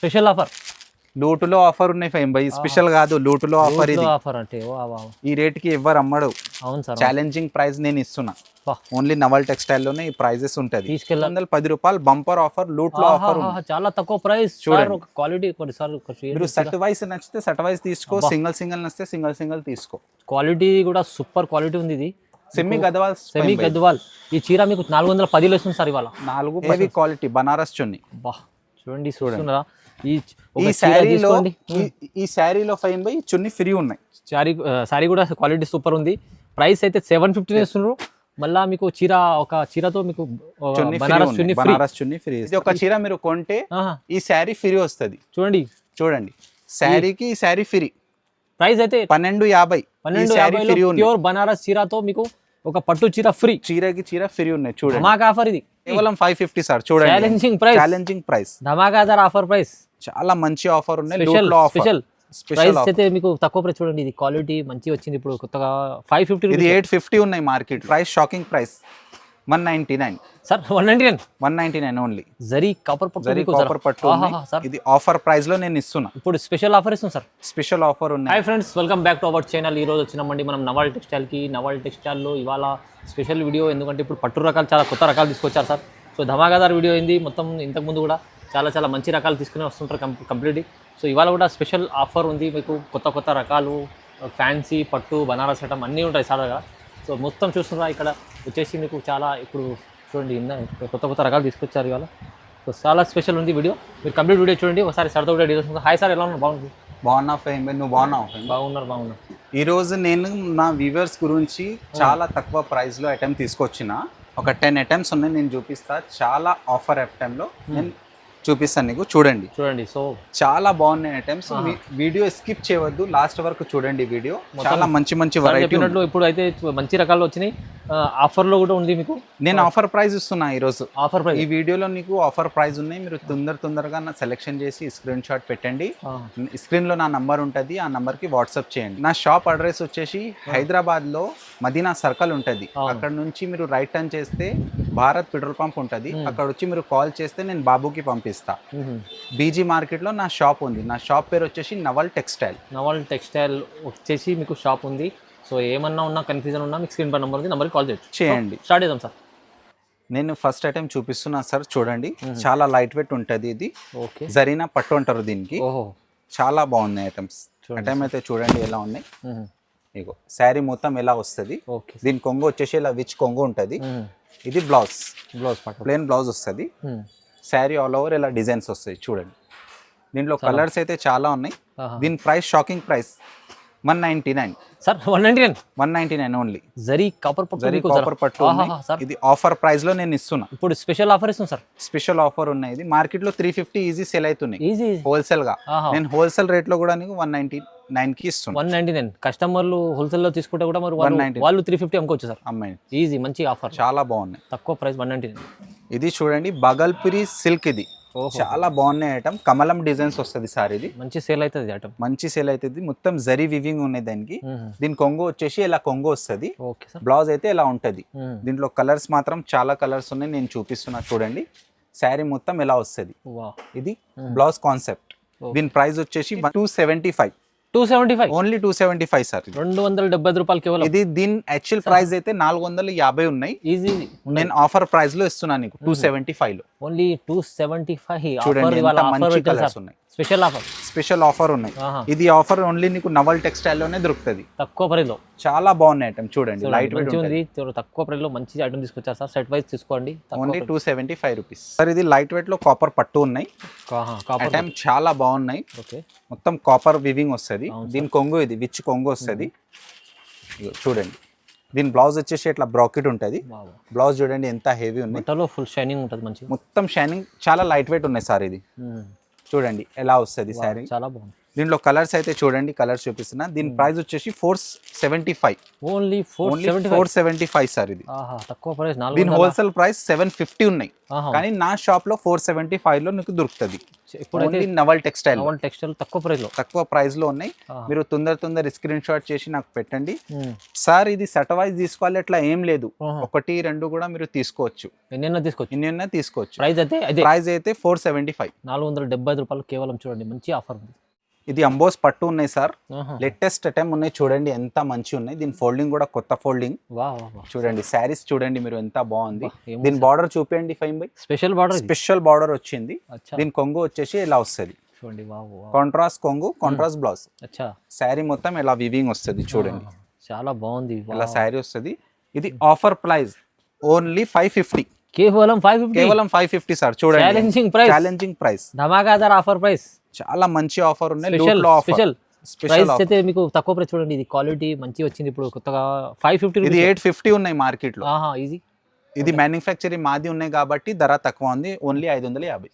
Special offer. లూటులో offer ఉన్నాయి ఫైమ్ by, special కాదు లూటులో offer. ఇది ఆఫర్ అంటే ఈ రేట్ కి ఎవరు అమ్మడు. అవును సార్, ఛాలెంజింగ్ ప్రైస్ నేను ఇస్తున్నా. ఓన్లీ నవల్ టెక్స్టైల్ లోనే ఈ ప్రైజెస్ ఉంటది. ₹110 బంపర్ ఆఫర్, లూట్ లో ఆఫర్. చాలా తక్కువ ప్రైస్. చూడండి క్వాలిటీ మీరు సెట్ వైస్ నచ్చితే సెట్ వైస్ తీసుకో, సింగిల్ సింగిల్ నచ్చితే సింగిల్ సింగిల్ తీసుకో. క్వాలిటీ కూడా సూపర్ క్వాలిటీ ఉంది. ఇది సెమీ గద్వాల్. ఈ చీర మీకు 410 వస్తుంది సార్ ఇవాళ. 4 హెవీ క్వాలిటీ బనారస్ చున్నీ. చూడండి చూస్తున్నారా, ఈ శారీలో ఫైన్ బై చున్నీ ఫ్రీ ఉన్నాయి. శారీ కూడా క్వాలిటీ సూపర్ ఉంది. ప్రైస్ అయితే 750 ఇస్తున్నారు. మళ్ళా మీకు ఒక చీరతో మీకు బనారస్ చున్నీ ఫ్రీ. ఇది ఒక చీర మీరు కొంటే ఈ శారీ ఫ్రీ వస్తుంది. చూడండి శారీకి ఈ శారీ ఫ్రీ. ప్రైస్ అయితే 1250. ప్యూర్ బనారస్ చీరతో మీకు ఒక పట్టు చీర ఫ్రీ. చీరకి చీర ఫ్రీ ఉన్నాయి. చూడండి ధమాకా ఆఫర్. ఇది కేవలం 550 సార్. చూడండి ఛాలెంజింగ్ ప్రైస్, ధమాకాదార్ ఆఫర్ ప్రైస్. చాలా మంచి ఆఫర్ ఉన్నాయి. ప్రైస్ అయితే మీకు తక్కువ ప్రైస్. చూడండి ఇది క్వాలిటీ మంచి వచ్చింది. ఇప్పుడు కొత్తగా 550, ఇది 850 ఉన్నాయి market price. Shocking price 199 sir. 199 only. Zari copper పట్టు. ఇది ఆఫర్ ప్రైస్ లో నేను ఇస్తున్నా. ఇప్పుడు స్పెషల్ ఆఫర్ ఇస్తున్నాను సార్. స్పెషల్ ఆఫర్ ఉన్నాయి. Hi friends, welcome back to our channel. ఈ రోజు వచ్చినామండి మనం నవాల్ టెక్స్టైల్ కి. నవాల్ టెక్స్టైల్ లో ఇవాళ స్పెషల్ వీడియో. ఎందుకంటే ఇప్పుడు పట్టు రకాలు చాలా కొత్త రకాలు తీసుకొచ్చారు సార్. సో ధమాకాదార్ వీడియో అయింది. మొత్తం ఇంతకుముందు కూడా చాలా మంచి రకాలు తీసుకుని వస్తుంటారు కంప్లీట్లీ. సో ఇవాళ కూడా స్పెషల్ ఆఫర్ ఉంది మీకు. కొత్త రకాలు, ఫ్యాన్సీ, పట్టు, బనారస్ ఐటమ్ అన్నీ ఉంటాయి సార్గా. సో మొత్తం చూస్తున్నారా, ఇక్కడ వచ్చేసి మీకు చాలా ఇప్పుడు చూడండి కొత్త రకాలు తీసుకొచ్చారు ఇవాళ. సో చాలా స్పెషల్ ఉంది వీడియో. మీరు కంప్లీట్ వీడియో చూడండి. ఒకసారి సరదా కూడా డీటెయిల్స్. హాయ్ సార్, ఎలా ఉన్నారు? బాగున్నా ఫైమ్. నువ్వు బాగున్నావు? బాగున్నారు. ఈరోజు నేను నా వ్యూవర్స్ గురించి చాలా తక్కువ ప్రైస్లో ఐటమ్ తీసుకొచ్చిన. ఒక 10 ఐటమ్స్ ఉన్నాయి, నేను చూపిస్తా. చాలా ఆఫర్ ఐటెంలో నేను చూపిస్తాను నీకు. చూడండి. సో చాలా బాగున్నాయి ఐటమ్స్. వీడియో స్కిప్ చేయవద్దు, లాస్ట్ వరకు చూడండి వీడియో. చాలా మంచి వెరైటీ. ఇప్పుడు అయితే మంచి రకాలు వచ్చినాయి. ఆఫర్ లో కూడా ఉంది మీకు. నేను ఆఫర్ ప్రైస్ ఇస్తున్నా ఈ రోజు. ఆఫర్ ప్రైస్ ఈ వీడియోలో నీకు ఆఫర్ ప్రైస్ ఉన్నాయి. మీరు తొందరగా నా సెలెక్షన్ చేసి స్క్రీన్ షాట్ పెట్టండి. స్క్రీన్ లో నా నంబర్ ఉంటుంది, ఆ నంబర్ కి వాట్సాప్ చేయండి. నా షాప్ అడ్రస్ వచ్చేసి హైదరాబాద్ లో మదీనా సర్కిల్ ఉంటుంది. అక్కడ నుంచి మీరు రైట్ టర్న్ చేస్తే భారత్ పెట్రోల్ పంప్ ఉంటుంది. అక్కడ వచ్చి మీరు కాల్ చేస్తే నేను బాబుకి పంపిస్తా. బీజీ మార్కెట్ లో నా షాప్ ఉంది. నా షాప్ పేరు వచ్చేసి నవల్ టెక్స్టైల్ వచ్చేసి మీకు షాప్ ఉంది. సో ఏమన్నా ఉన్నా కన్ఫ్యూజన్ ఉన్నా మీకు స్క్రీన్ పై నంబర్కి కాల్ చేయండి. స్టార్ట్ చేద్దాం సార్. నేను ఫస్ట్ ఐటమ్ చూపిస్తున్నా సార్. చూడండి చాలా లైట్ వెయిట్ ఉంటుంది. ఇది జరీనా పట్టు అంటారు దీనికి. చాలా బాగున్నాయి ఐటమ్స్. ఐటమ్ అయితే చూడండి ఎలా ఉన్నాయి. ఇగో శారీ మొత్తం ఎలా వస్తుంది. దీని కొంగు వచ్చేసి ఇలా విచ్ కొంగు ఉంటుంది. ఇది బ్లౌజ్ ప్లెయిన్ బ్లౌజ్ వస్తుంది. శారీ ఆల్ ఓవర్ ఇలా డిజైన్స్ వస్తాయి. చూడండి దీంట్లో కలర్స్ అయితే చాలా ఉన్నాయి. దీని price shocking price 199 sir. 199 only. Zari copper పట్టు. ఇది ఆఫర్ ప్రైస్ లో నేను ఇస్తున్నా. ఇప్పుడు స్పెషల్ ఆఫర్ ఇస్తున్నా సార్. స్పెషల్ ఆఫర్ ఉన్నాయి. ఇది మార్కెట్ లో 350 ఈజీ సేల్ అవుతున్నాయి హోల్సేల్ గా. నేను హోల్సేల్ రేట్ లో కూడా నీకు 199 కి ఇస్తున్నా. 199. కస్టమర్లు హోల్సేల్ లో తీసుకుంటే కూడా మరి వాళ్ళు 350 అమ్ముకోవచ్చు సార్. అమ్మాయి ఈజీ మంచి ఆఫర్. చాలా బాగున్నాయి. తక్కువ ప్రైస్ 199. ఇది చూడండి బగల్పురి సిల్క్. ఇది చాలా బాగున్నాయి ఐటమ్. కమలం డిజైన్స్ వస్తుంది సార్. ఇది మంచి సేల్ అవుతుంది ఐటమ్. మంచి సేల్ అవుతుంది. మొత్తం జరీ వివింగ్ ఉన్నాయి దానికి. దీని కొంగు వచ్చేసి ఇలా కొంగు వస్తుంది. బ్లౌజ్ అయితే ఇలా ఉంటది. దీంట్లో కలర్స్ మాత్రం చాలా కలర్స్ ఉన్నాయి, నేను చూపిస్తున్నా. చూడండి శారీ మొత్తం ఎలా వస్తుంది. ఇది బ్లౌజ్ కాన్సెప్ట్. దీని ప్రైస్ వచ్చేసి 275. Only 275 sir. 270 రూపాయలు కేవలం. ఇది దీని యాక్చువల్ ప్రైస్ అయితే 450 ఉన్నాయి. ఈజీ. నేను ఆఫర్ ప్రైస్ లో ఇస్తున్నాను నీకు 275 లో. ఓన్లీ 275. చూడండి ఎంత మంచి కలర్స్ ఉన్నాయి. స్పెషల్ ఆఫర్ ఉన్నాయి. ఇది ఆఫర్ ఓన్లీ నీకు నవల్ టెక్స్టైల్ లోనే దొరుకుతుంది తక్కువ ప్రైస్ లో. చాలా బాగున్నాయి ఐటమ్. చూడండి లైట్ వెయిట్ ఉంది. తక్కువ ప్రైస్ లో మంచి ఐటమ్ తీసుకొచ్చారు సార్. సెట్ వైస్ తీసుకోండి. Only 275 rupees sir. ఇది లైట్ వెయిట్ లో కాపర్ పట్టు ఉన్నాయి. ఐటమ్ చాలా బాగున్నాయి. మొత్తం కాపర్ వివింగ్ వస్తుంది. దీని కొంగు ఇది విచ్ కొంగు వస్తుంది. చూడండి దీని బ్లౌజ్ వచ్చేసి ఇట్లా బ్రాకెట్ ఉంటుంది. బ్లౌజ్ చూడండి ఎంత హెవీ ఉంది. ఫుల్ షైనింగ్ ఉంటుంది మంచి. మొత్తం షైనింగ్. చాలా లైట్ వెయిట్ ఉన్నాయి సార్. ఇది చూడండి ఎలా వస్తుంది శారీ. చాలా బాగుంది. దీంట్లో కలర్స్ అయితే చూడండి, కలర్స్ చూపిస్తున్నా. దీని ప్రైస్ వచ్చేసి 475. ఓన్లీ 475 సార్ ఇది. తక్కువ ప్రైస్. దీని హోల్సేల్ ప్రైస్ 750 ఉన్నాయి, కానీ నా షాప్ లో 475 లో నీకు దొరుకుతుంది. ఇప్పుడు నవల్ టెక్స్టైల్ తక్కువ ప్రైస్ లో ఉన్నాయి. మీరు తొందర స్క్రీన్ షాట్ చేసి నాకు పెట్టండి. సార్ ఇది సెట్ వైజ్ తీసుకోవాలి అట్లా ఏం లేదు, 1, 2 కూడా మీరు తీసుకోవచ్చు, ఎన్నైనా తీసుకోవచ్చు. ప్రైస్ అయితే 475, 475 రూపాయలు కేవలం. చూడండి మంచి ఆఫర్ ఉంది. ఇది అంబోస్ పట్టు ఉన్నాయి సార్, లేటెస్ట్ ఐటమ్ ఉన్నాయి. చూడండి ఎంత మంచి ఉన్నాయి. దీని ఫోల్డింగ్ కూడా కొత్త ఫోల్డింగ్. చూడండి శారీస్ చూడండి మీరు ఎంత బాగుంది. దీని బార్డర్ చూపించండి ఫైన్ బై. స్పెషల్ బార్డర్ వచ్చింది. దీని కొంగు వచ్చేసి ఇలా వస్తుంది, కాంట్రాస్ట్ కొంగు, కాంట్రాస్ట్ బ్లౌజ్. శారీ మొత్తం ఇలా వివింగ్ వస్తుంది. చూడండి చాలా బాగుంది, ఇలా శారీ వస్తుంది. ఇది ఆఫర్ ప్రైస్ ఓన్లీ 550, కేవలం 550 సార్. చూడండి ఛాలెంజింగ్ ప్రైస్, ధమాకాదార్ ఆఫర్ ప్రైస్. చాలా మంచి ఆఫర్ ఉన్నాయి. స్పెషల్ అయితే మీకు తక్కువ ప్రైస్. చూడండి ఇది క్వాలిటీ మంచి వచ్చింది. ఇప్పుడు కొత్తగా 550, ఇది 850 ఉన్నాయి మార్కెట్ లో. ఈజీ. ఇది మ్యానుఫ్యాక్చరింగ్ మాది ఉన్నాయి కాబట్టి ధర తక్కువ ఉంది. ఓన్లీ 550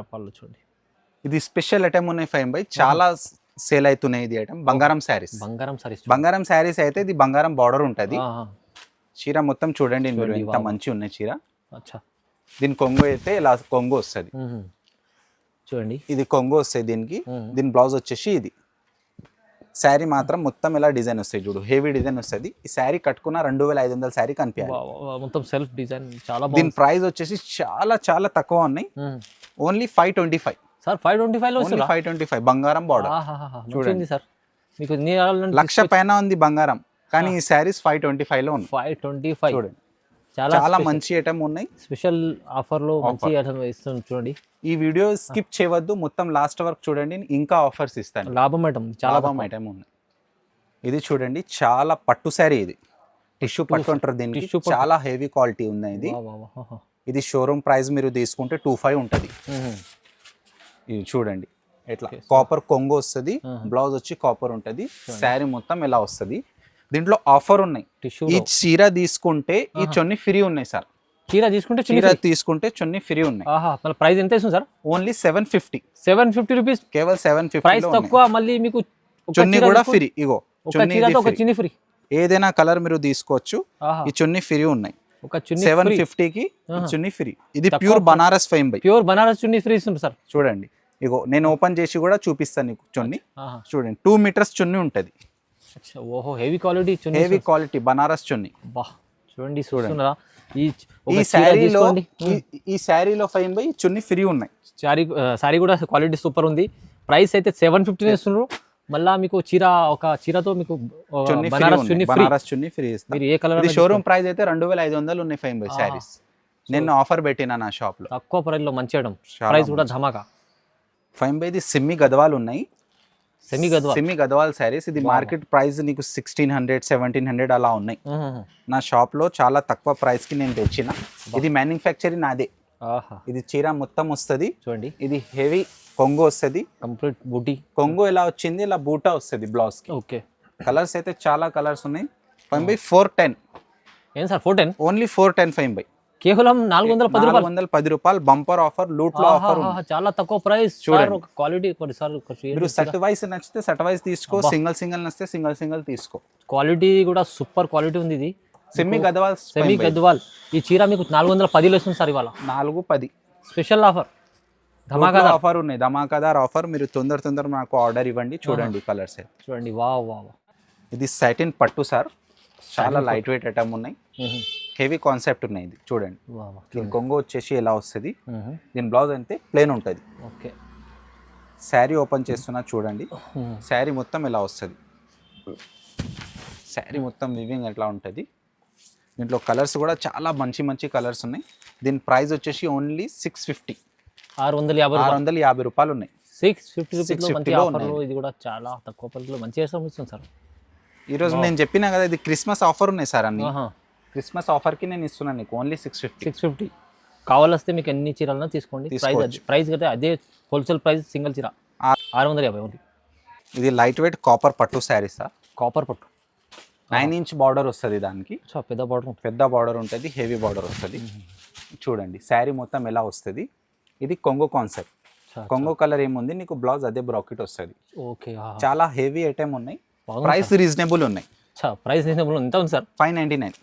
రూపాయలు. చూడండి ఇది స్పెషల్ ఐటమ్ ఉన్నాయి ఫైన్ బై, చాలా సేల్ అవుతున్నాయి. ఇది ఐటమ్ బంగారం శారీస్ అయితే ఇది బంగారం బార్డర్ ఉంటది. చీర మొత్తం చూడండి మీరు ఎంత మంచి ఉన్నాయి చీర. దీని కొంగు అయితే ఇలా కొంగు వస్తుంది. చూడండి ఇది కొంగు వస్తాయి దీనికి. దీని బ్లౌజ్ వచ్చేసి ఇది. శారీ మాత్రం మొత్తం ఇలా డిజైన్ వస్తాయి. చూడు హెవీ డిజైన్ వస్తుంది. ఈ శారీ కట్టుకున్న 2500 శారీ కనిపించాలి. మొత్తం సెల్ఫ్ డిజైన్ చాలా. దీని ప్రైస్ వచ్చేసి చాలా తక్కువ ఉన్నాయి. Only 525 sir. 525 లో 525 బంగారం బార్డర్. చూడండి సార్, మీకు 1,00,000 పైన ఉంది బంగారం, కానీ ఈ శారీస్ 525 లో ఉంది. 525 చూడండి చాలా మంచి ఐటమ్ ఉన్నాయి. స్పెషల్ ఆఫర్ లో మంచి ఐటమ్ ఇస్తుంది. చూడండి ఈ వీడియో స్కిప్ చేయవద్దు, మొత్తం లాస్ట్ వరకు చూడండి. ఇంకా ఆఫర్స్ ఇస్తాను. లాభం ఐటమ్ ఉన్నాయి. ఇది చూడండి చాలా పట్టు శారీ. ఇది టిష్యూ పట్టు అంటారు దీనికి. చాలా హెవీ క్వాలిటీ ఉన్నాయి. ఇది షోరూమ్ ప్రైస్ మీరు తీసుకుంటే 25 ఉంటుంది. ఇది చూడండి ఎట్లా కాపర్ కొంగు వస్తుంది. బ్లౌజ్ వచ్చి కాపర్ ఉంటుంది. శారీ మొత్తం ఇలా వస్తుంది. దీంట్లో ఆఫర్ ఉన్నాయి. ఈ చీర తీసుకుంటే ఈ చొన్ని ఫ్రీ ఉన్నాయి సార్. చీర తీసుకుంటే చొన్ని ఫ్రీ ఉన్నాయి. ప్రైస్ ఎంత ఇస్తుంది సార్? Only 750 rupees. కేవలం 750. ప్రైస్ తక్కువ, మళ్ళీ మీకు చొన్ని కూడా ఫ్రీ. ఇగో చొన్ని ఫ్రీ. ఏదైనా కలర్ మీరు తీసుకోవచ్చు. ఈ చొన్ని ఫ్రీ ఉన్నాయి. 750 కి చున్నీ ఫ్రీ. ఇది ప్యూర్ బనారస్ ఫైమ్ బై. ప్యూర్ బనారస్ చున్నీ ఫ్రీ ఇస్తుంది సార్. చూడండి ఇగో నేను ఓపెన్ చేసి కూడా చూపిస్తాను నీకు చున్నీ. చూడండి 2 మీటర్స్ చున్నీ ఉంటది. ఓహో హెవీ క్వాలిటీ చున్నీ. హెవీ క్వాలిటీ బనారస్ చున్నీ. చూడండి చూస్తున్నారా? ఈ శారీలో ఫైమ్ బై చున్నీ ఫ్రీ ఉన్నాయి. శారీ కూడా క్వాలిటీ సూపర్ ఉంది. ప్రైస్ అయితే 750 ఇస్తున్నారు. మళ్ళా మీకు ఒక చీరతో మీకు బనారస్ చున్నీ ఫ్రీ ఇస్తారు. మీరు ఏ కలర్? ఇది షోరూమ్ ప్రైస్ అయితే 2500 ఉన్నాయి ఫైమ్ బై శారీస్. నేను ఆఫర్ పెట్టినా నా షాప్ లో. తక్కువ ప్రైస్ లో మంచి ఐటమ్. ప్రైస్ కూడా ధమాకా. ఫైమ్ బై ఇది సెమీ గద్వాల్ ఉన్నాయి. సెమీ గద్వాల్ శారీస్. ఇది మార్కెట్ ప్రైస్ నీకు 1600 1700 అలా ఉన్నాయి. నా షాప్ లో చాలా తక్కువ ప్రైస్ కి నేను తెచ్చిన. ఇది మ్యానుఫ్యాక్చరింగ్ నాదే. ఇది చీర మొత్తం వస్తుంది. చూడండి ఇది హెవీ కొంగు వస్తుంది. కంప్లీట్ బూటీ కొంగు ఎలా వచ్చింది, ఇలా బూటా వస్తుంది బ్లౌజ్ కి. ఓకే కలర్స్ అయితే చాలా కలర్స్ ఉన్నాయి. ఫైమ్ బై 410. ఏం సార్ 410? Only 410 ఫైమ్ by. కేవలం 410 రూపాయలు బంపర్ ఆఫర్, లూట్ లో ఆఫర్. చాలా తక్కువ ప్రైస్. చూడండి క్వాలిటీ. మీరు సెట్ వైస్ నచ్చితే సెట్ వైస్ తీసుకో, సింగిల్ నచ్చితే సింగిల్ తీసుకో. క్వాలిటీ కూడా సూపర్ క్వాలిటీ ఉంది. ఇది సెమీ గద్వాల్. ఈ చీర మీకు 410 ఇస్తుంది సార్. ఇవాళ 410 స్పెషల్ ఆఫర్, ధమాకాదార్ ఆఫర్ ఉన్నాయి. ధమాకాదార్ ఆఫర్. మీరు తొందర నాకు ఆర్డర్ ఇవ్వండి. చూడండి కలర్స్ చూడండి. వావ్. ఇది సాటిన్ పట్టు సార్. చాలా లైట్ వెయిట్ ఐటమ్ ఉన్నాయి. హెవీ కాన్సెప్ట్ ఉన్నాయి. ఇది చూడండి. దీని కొంగు వచ్చేసి ఎలా వస్తుంది. దీని బ్లౌజ్ అయితే ప్లేన్ ఉంటుంది. ఓకే శారీ ఓపెన్ చేస్తున్నా చూడండి. శారీ మొత్తం ఎలా వస్తుంది. శారీ మొత్తం వివింగ్ ఎట్లా ఉంటుంది. దీంట్లో కలర్స్ కూడా చాలా మంచి కలర్స్ ఉన్నాయి. దీని ప్రైస్ వచ్చేసి ఓన్లీ 650. 650 రూపాయలు ఉన్నాయి. 650 రూపీస్. ఇది కూడా చాలా తక్కువ ప్రైస్లో మంచి ఇస్తుంది సార్. ఈరోజు నేను చెప్పినా కదా ఇది క్రిస్మస్ ఆఫర్ ఉన్నాయి సార్. అన్ని క్రిస్మస్ ఆఫర్ కి నేను ఇస్తున్నాను నీకు. ఓన్లీ 650. కావాలొస్తే మీకు ఎన్ని చీరలన్నా తీసుకోండి. ప్రైస్ అయితే అదే హోల్సేల్ ప్రైస్. సింగిల్ చీర 650 ఓన్లీ. ఇది లైట్ వెయిట్ కాపర్ పట్టు శారీ సార్. కాపర్ పట్టు 9 ఇంచ్ బార్డర్ వస్తుంది. దానికి పెద్ద బార్డర్ ఉంటుంది. హెవీ బార్డర్ వస్తుంది. చూడండి శారీ మొత్తం ఎలా వస్తుంది. ఇది కొంగు కాన్సెప్ట్. కొంగో కలర్ ఏముంది నీకు బ్లౌజ్ అదే బ్రాకెట్ వస్తుంది. ఓకే. చాలా హెవీ ఐటమ్ ఉన్నాయి, ప్రైస్ రీజనబుల్ ఉన్నాయి. ప్రైస్ రీజనబుల్ ఎంత ఉంది సార్? 599,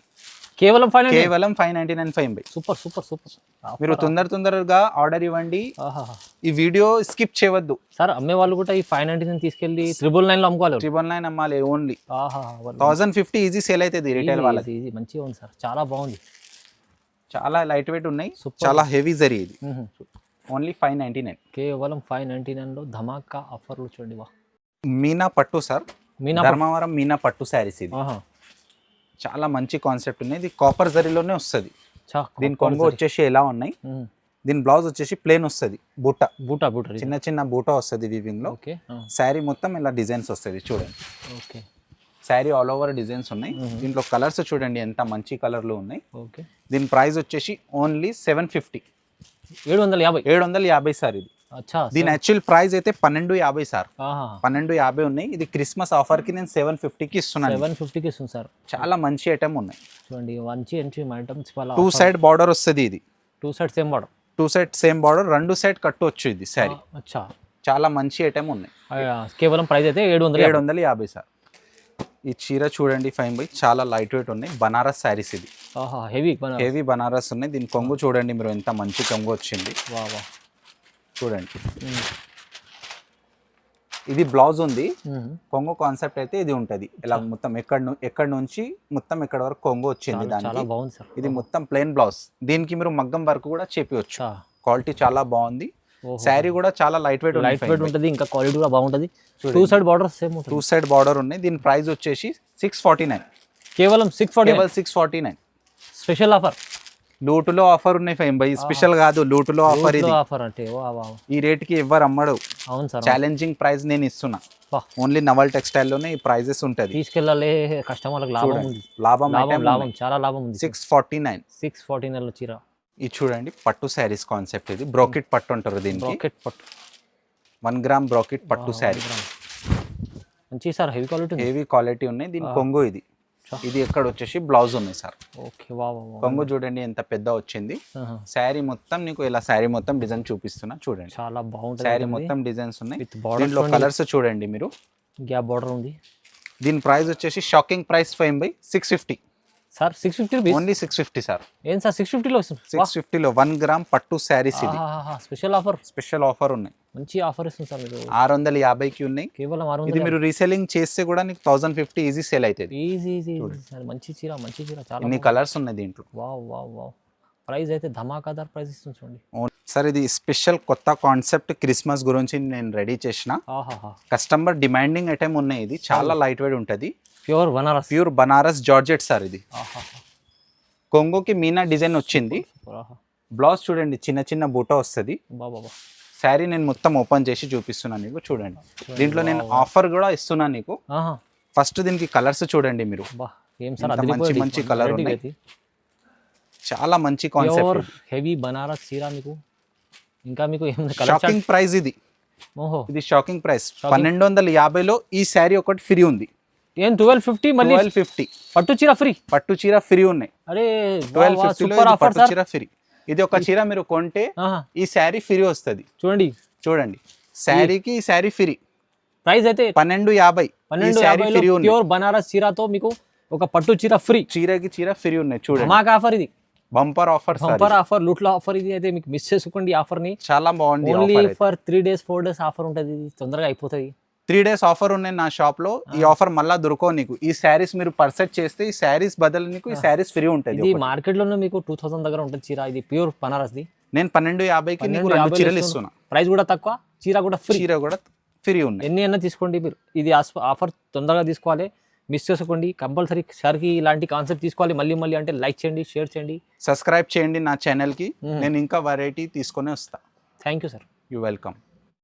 కేవలం 599 5 సూపర్ సూపర్ సూపర్. మీరు తొందరగా ఆర్డర్ ఇవ్వండి, ఈ వీడియో స్కిప్ చేయవద్దు. సార్ అమ్మే వాళ్ళు కూడా ఈ 599 తీసుకెళ్ళి 999 లో అమ్ముకోవాలి. 999 అమ్మాలి ఓన్లీ. 1050 ఈజీ సేల్ అవుతుంది రిటైల్ వాళ్ళకి. ఈజీ మంచిగా ఉంది సార్, చాలా బాగుంది. చాలా లైట్ వెయిట్ ఉన్నాయి, చాలా హెవీ జరీ ఇది. ఓన్లీ 599, కేవలం 599 లో ధమాకా ఆఫర్లు చూడండి. వా మీనా పట్టు సార్, ధర్మవరం మీనా పట్టు శారీస్ ఇది. చాలా మంచి కాన్సెప్ట్ ఉన్నాయి. ఇది కాపర్ జరీలోనే వస్తుంది. దీని కొంగు వచ్చేసి ఎలా ఉన్నాయి, దీని బ్లౌజ్ వచ్చేసి ప్లేన్ వస్తుంది, బూటా చిన్న చిన్న బూటా వస్తుంది వీవింగ్ లో. శారీ మొత్తం ఇలా డిజైన్స్ వస్తుంది చూడండి. శారీ ఆల్ ఓవర్ డిజైన్స్ ఉన్నాయి. దీంట్లో కలర్స్ చూడండి ఎంత మంచి కలర్లు ఉన్నాయి. దీని ప్రైస్ వచ్చేసి ఓన్లీ 750, 750 సార్ ఇది. దీని యాక్చువల్ ప్రైస్ అయితే 1250 సార్, 1250 ఉన్నాయి. ఇది క్రిస్మస్ ఆఫర్ కి నేను 750కి ఇస్తున్నాను. 750కి ఇస్తుంది సార్. చాలా మంచి ఐటమ్ ఉన్నాయి చూడండి, మంచి ఐటమ్స్. 2 సైడ్ బార్డర్ వస్తుంది ఇది. 2 side same border, 2 side same border, 2 side కట్టవచ్చు ఇది శారీ. చాలా మంచి ఐటమ్ ఉన్నాయి. కేవలం ప్రైస్ అయితే 750 సార్. ఈ చీర చూడండి 5 చాలా లైట్ వెయిట్ ఉన్నాయి, బనారస్ శారీస్ ఇది. హెవీ బనారస్ ఉన్నాయి. దీని కొంగు చూడండి మీరు ఎంత మంచి కొంగు వచ్చింది. చూడండి ఇది బ్లౌజ్ ఉంది, కొంగు కాన్సెప్ట్ అయితే ఇది ఉంటది. ఇలా మొత్తం ఎక్కడ నుంచి మొత్తం ఎక్కడ వరకు కొంగు వచ్చింది దానికి. ఇది మొత్తం ప్లెయిన్ బ్లౌజ్. దీనికి మీరు మగ్గం వర్క్ కూడా చేపియొచ్చు. క్వాలిటీ చాలా బాగుంది. శారీ కూడా చాలా లైట్ వెయిట్ ఉంటుంది, ఇంకా క్వాలిటీ కూడా బాగుంటది. 2 side border same, 2 side border ఉన్నాయి. దీని ప్రైస్ వచ్చేసి 649, కేవలం 649. స్పెషల్ ఆఫర్, లూటులో ఆఫర్ ఉన్నాయి 5 స్పెషల్ కాదు, లూటులో ఆఫర్ ఇది. అంటే ఈ రేట్ కి ఎవరు అమ్మడు. అవును సార్, ఛాలెంజింగ్ ప్రైస్ నేను ఇస్తున్నా. ఓన్లీ నవల్ టెక్స్టైల్ లోనే ఈ ప్రైజెస్ ఉంటది. తీసుకెళ్ళాలి కస్టమర్లకు లాభం ఉంది. లాభం చాలా లాభం ఉంది. 649 లో చీర. ఇది చూడండి పట్టు శారీస్ కాన్సెప్ట్. ఇది బ్రోకెట్ పట్టు అంటారు దీనికి. బ్రోకెట్ పట్టు 1 గ్రామ్ బ్రోకెట్ పట్టు శారీ. మంచి సార్, హెవీ క్వాలిటీ ఉన్నాయి. దీని కొంగు ఇది. ఇది ఎక్కడ వచ్చేసి బ్లౌజ్ ఉన్నాయి సార్. ఓకే. కొంగు చూడండి ఎంత పెద్ద వచ్చింది. శారీ మొత్తం నీకు ఇలా శారీ మొత్తం డిజైన్ చూపిస్తున్నా చూడండి. చాలా బాగుంటుంది. శారీ మొత్తం డిజైన్స్ ఉన్నాయి. దీంట్లో కలర్స్ చూడండి మీరు. గ్యాప్ బార్డర్ ఉంది. దీని ప్రైస్ వచ్చేసి shocking price 650 sir. 650 only 650 sir. ఏం సార్ 650 లో వస్తుంది? 650 లో 1 గ్రామ్ పట్టు శారీస్ ఇది. స్పెషల్ ఆఫర్ ఉన్నాయి. మంచి ఆఫర్ ఇస్తుంది సార్ మీరు. 650కి ఉన్నాయి, కేవలం 650. ఇది మీరు రీసెల్లింగ్ చేస్తే కూడా నీకు 1050 ఈజీ సేల్ అవుతుంది. Easy sir. మంచి చీర చాలా. ఇన్ని కలర్స్ ఉన్నాయి దీంట్లో. వావ్. ప్రైస్ అయితే ధమాకాదార్ ప్రైస్ ఇస్తుంది చూడండి సార్. ఇది స్పెషల్ కొత్త కాన్సెప్ట్ క్రిస్మస్ గురించి నేను రెడీ చేసిన. కస్టమర్ డిమాండింగ్ ఐటమ్ ఉన్నాయి. ఇది చాలా లైట్ వెయిట్ ఉంటుంది. Pure Banaras georgette sir. ఇది కొంగోకి మీనా డిజైన్ వచ్చింది. బ్లౌజ్ చూడండి చిన్న చిన్న బూటా వస్తుంది. శారీ నేను మొత్తం ఓపెన్ చేసి చూపిస్తున్నాను నీకు చూడండి. దీంట్లో నేను ఆఫర్ కూడా ఇస్తున్నాను నీకు. ఫస్ట్ దీనికి కలర్స్ చూడండి మీరు. మంచి కలర్ ఉన్నాయి. చాలా మంచి కాన్సెప్ట్. హెవీ బనారస్ చీర మీకు. ఇంకా మీకు షాకింగ్ ప్రైస్ ఇది. ఇది షాకింగ్ ప్రైస్ 1250 లో ఈ శారీ ఒకటి ఫ్రీ ఉంది. 1250 మళ్ళీ 1250 పట్టు చీర ఫ్రీ ఉన్నాయి. అరే 1250 లో పట్టు చీర ఫ్రీ. ఇది ఒక చీర మీరు కొంటే ఈ శారీ ఫ్రీ వస్తుంది. చూడండి శారీకి ఈ శారీ ఫ్రీ. ప్రైస్ అయితే 1250. ప్యూర్ బనారస్ చీరతో మీకు ఒక పట్టు చీర ఫ్రీ. చీరకి చీర ఫ్రీ ఉన్నాయి చూడండి. మాకు ఆఫర్ ఇది, బంపర్ ఆఫర్, లూట్లో ఆఫర్ ఇది. అయితే మీకు మిస్ చేసుకోండి ఈ ఆఫర్ ని. చాలా బాగుంది. Only for 3 days 4 days offer ఉంటుంది. తొందరగా అయిపోతుంది. 3 days ఆఫర్ ఉన్నాయి నా షాప్ లో. ఈ ఆఫర్ మళ్ళా దొరకవు నీకు. ఈ శారీస్ మీరు పర్చేస్ చేస్తే ఈ శారీస్ బదులు నీకు ఈ శారీస్ ఫ్రీ ఉంటుంది. ఇది మార్కెట్ లోనే మీకు 2000 దగ్గర ఉంటుంది చీర. ఇది ప్యూర్ బనారస్ ది. నేను 1250కి నీకు 2 చీరలు ఇస్తున్నా. ప్రైస్ కూడా తక్కువ, చీర కూడా ఫ్రీ ఉన్నాయి. ఎన్ని అన్నా తీసుకోండి మీరు. ఇది ఆఫర్ తొందరగా తీసుకోవాలి, మిస్ చేసుకోండి. కంపల్సరీ సార్కి ఇలాంటి కాన్సెప్ట్ తీసుకోవాలి. మళ్ళీ అంటే లైక్ చేయండి, షేర్ చేయండి, సబ్స్క్రైబ్ చేయండి నా ఛానల్కి. నేను ఇంకా వెరైటీ తీసుకొని వస్తా. Thank you sir. You welcome.